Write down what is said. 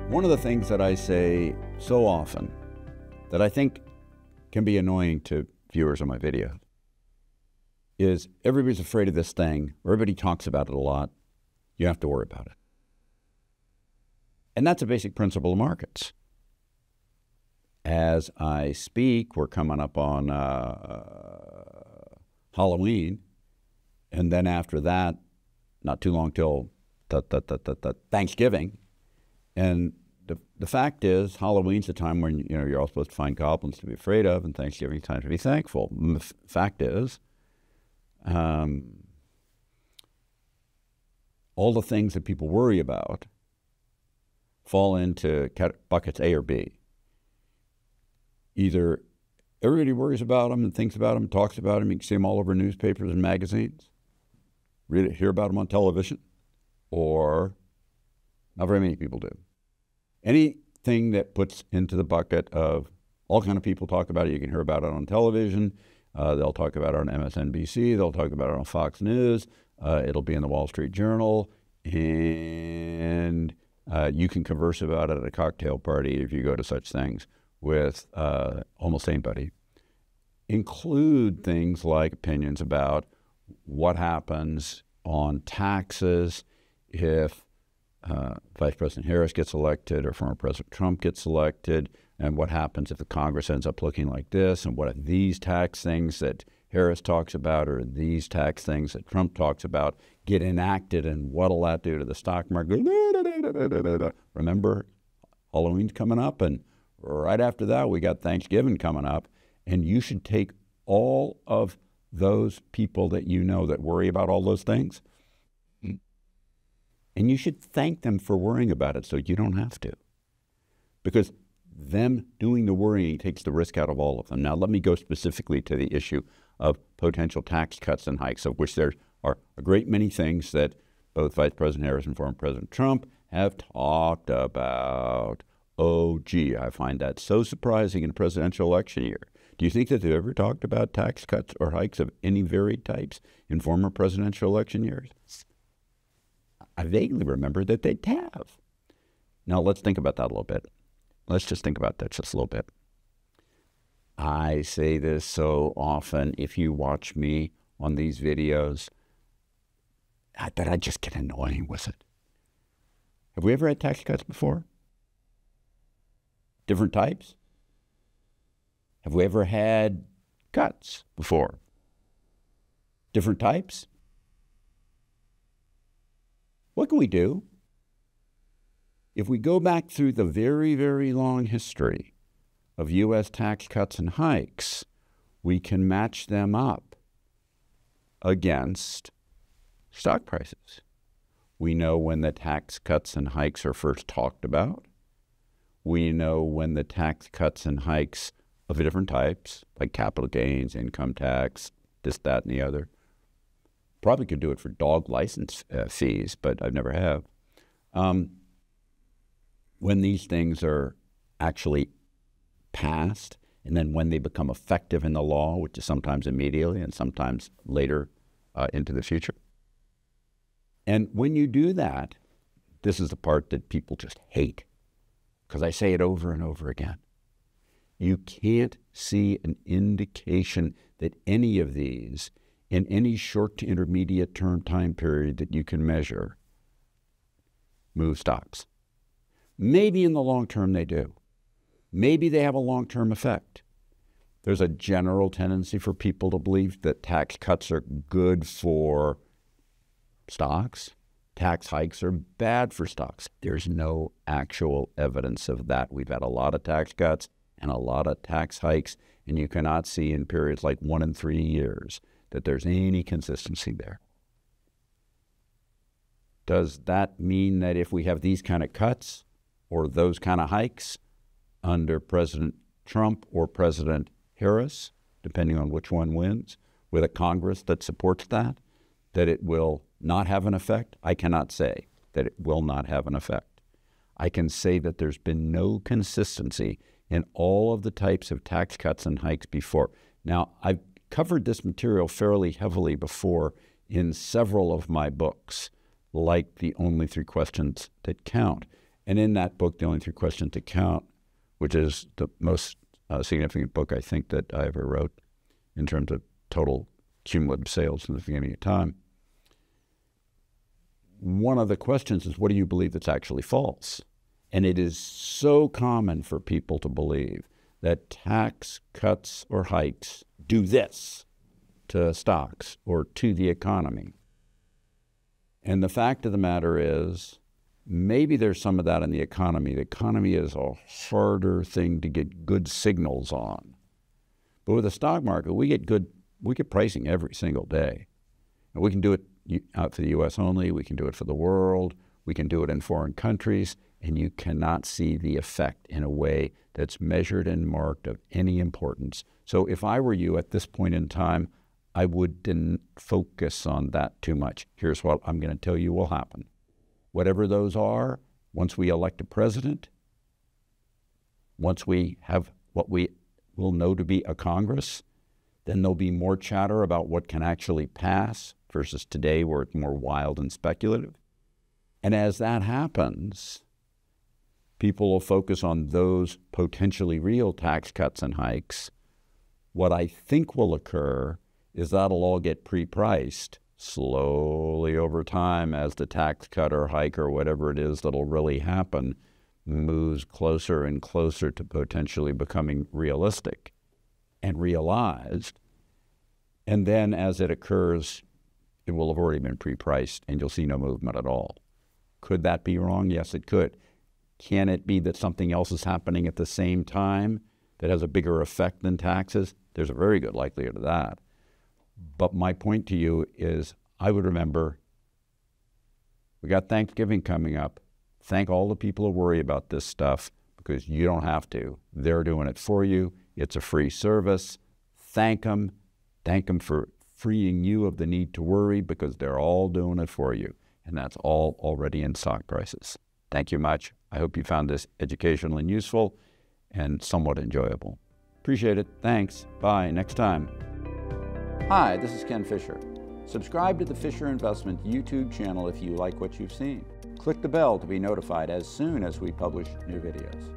One of the things that I say so often that I think can be annoying to viewers of my video is everybody's afraid of this thing, or everybody talks about it a lot. You have to worry about it. And that's a basic principle of markets. As I speak, we're coming up on Halloween, and then after that, not too long till Thanksgiving. And the fact is, Halloween's the time when you're all supposed to find goblins to be afraid of, and Thanksgiving's time to be thankful. The fact is, all the things that people worry about fall into buckets A or B. Either everybody worries about them and thinks about them, talks about them. You can see them all over newspapers and magazines, hear about them on television, or not very many people do. Anything that puts into the bucket of all kind of people talk about it, you can hear about it on television. They'll talk about it on MSNBC. They'll talk about it on Fox News. It'll be in the Wall Street Journal. And you can converse about it at a cocktail party if you go to such things with almost anybody. Include things like opinions about what happens on taxes if Vice President Harris gets elected or former President Trump gets elected, and what happens if the Congress ends up looking like this, and what if these tax things that Harris talks about or these tax things that Trump talks about get enacted, and what'll that do to the stock market? Remember, Halloween's coming up, and right after that, we got Thanksgiving coming up, and you should take all of those people that you know that worry about all those things, and you should thank them for worrying about it so you don't have to. Because them doing the worrying takes the risk out of all of them. Now, let me go specifically to the issue of potential tax cuts and hikes, of which there are a great many things that both Vice President Harris and former President Trump have talked about. Oh, gee, I find that so surprising in a presidential election year. Do you think that they've ever talked about tax cuts or hikes of any varied types in former presidential election years? I vaguely remember that they'd have. Now, let's think about that a little bit. Let's just think about that just a little bit. I say this so often, if you watch me on these videos, that I just get annoying with it. Have we ever had tax cuts before? Different types? Have we ever had cuts before? Different types? What can we do? If we go back through the very, very long history of U.S. tax cuts and hikes, we can match them up against stock prices. We know when the tax cuts and hikes are first talked about. We know when the tax cuts and hikes of different types, like capital gains, income tax, this, that, and the other. Probably could do it for dog license fees, but I've never have. When these things are actually passed, and then when they become effective in the law, which is sometimes immediately and sometimes later into the future. And when you do that, this is the part that people just hate, because I say it over and over again. You can't see an indication that any of these, in any short to intermediate term time period that you can measure, move stocks. Maybe in the long term they do. Maybe they have a long-term effect. There's a general tendency for people to believe that tax cuts are good for stocks. Tax hikes are bad for stocks. There's no actual evidence of that. We've had a lot of tax cuts and a lot of tax hikes, and you cannot see in periods like 1 and 3 years that there's any consistency there. Does that mean that if we have these kind of cuts or those kind of hikes under President Trump or President Harris, depending on which one wins, with a Congress that supports that it will not have an effect? I cannot say that it will not have an effect. I can say that there's been no consistency in all of the types of tax cuts and hikes before. Now, I've covered this material fairly heavily before in several of my books, like The Only Three Questions That Count. And in that book, The Only Three Questions That Count, which is the most significant book I think that I ever wrote in terms of total cumulative sales from the beginning of time, one of the questions is, what do you believe that's actually false? And it is so common for people to believe that tax cuts or hikes do this to stocks or to the economy. And the fact of the matter is, maybe there's some of that in the economy. The economy is a harder thing to get good signals on. But with the stock market, we get pricing every single day. And we can do it out for the U.S. only. We can do it for the world. We can do it in foreign countries. And you cannot see the effect in a way that's measured and marked of any importance. So if I were you at this point in time, I wouldn't focus on that too much. Here's what I'm going to tell you will happen. Whatever those are, once we elect a president, once we have what we will know to be a Congress, then there'll be more chatter about what can actually pass versus today where it's more wild and speculative. And as that happens, people will focus on those potentially real tax cuts and hikes. What I think will occur is that'll all get pre-priced slowly over time as the tax cut or hike or whatever it is that'll really happen moves closer and closer to potentially becoming realistic and realized. And then as it occurs, it will have already been pre-priced and you'll see no movement at all. Could that be wrong? Yes, it could. Can it be that something else is happening at the same time that has a bigger effect than taxes? There's a very good likelihood of that. But my point to you is I would remember we got Thanksgiving coming up. Thank all the people who worry about this stuff because you don't have to. They're doing it for you. It's a free service. Thank them. Thank them for freeing you of the need to worry because they're all doing it for you. And that's all already in stock prices. Thank you much. I hope you found this educational and useful and somewhat enjoyable. Appreciate it. Thanks. Bye. Next time. Hi, this is Ken Fisher. Subscribe to the Fisher Investment YouTube channel if you like what you've seen. Click the bell to be notified as soon as we publish new videos.